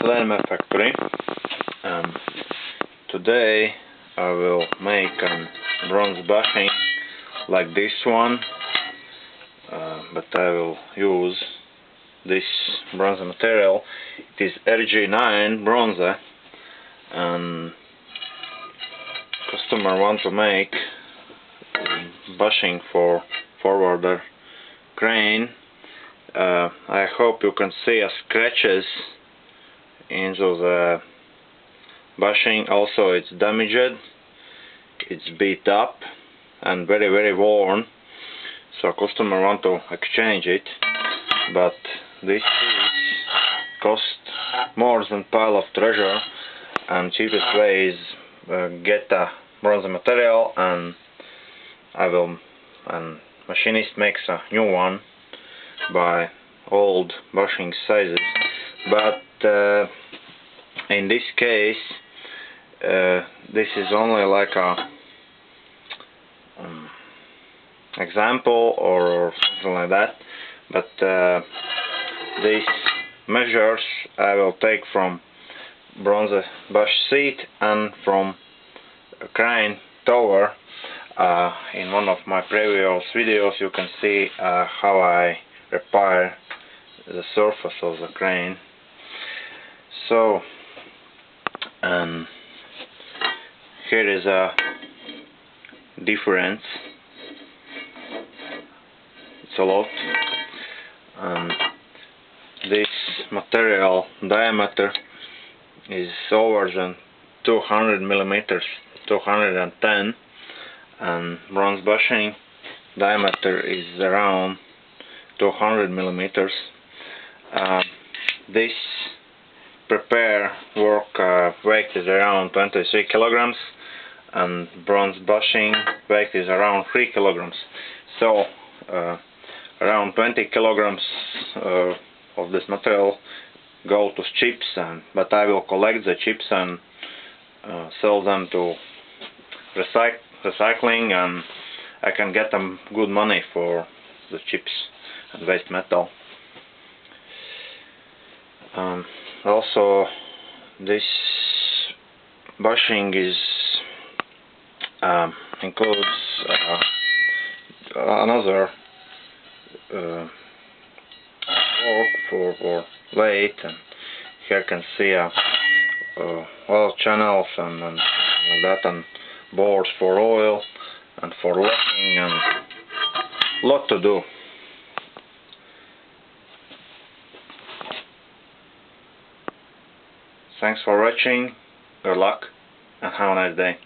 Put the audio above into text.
Valmet factory. Today I will make a bronze bushing like this one, but I will use this bronze material. It is RG9 bronze, and customer want to make bushing for forwarder crane. I hope you can see scratches into the bushing. Also, it's damaged, it's beat up and very worn, so customer want to exchange it, but this cost more than pile of treasure, and cheapest way is get a bronze material and machinist makes a new one by old bushing sizes. But in this case this is only like a example or something like that, but these measures I will take from bronze bush seat and from a crane tower. In one of my previous videos you can see how I repair the surface of the crane. So here is a difference. It's a lot. This material diameter is over than 200 millimeters, 210, and bronze bushing diameter is around 200 millimeters. This prepare work weight is around 23 kilograms, and bronze bushing weight is around 3 kilograms. So around 20 kilograms of this material go to chips, but I will collect the chips and sell them to recycling, and I can get them good money for the chips and waste metal. Also, this bushing is includes another work for weight, and here you can see oil channels and like that, and boards for oil and for locking, and a lot to do. Thanks for watching, good luck, and have a nice day.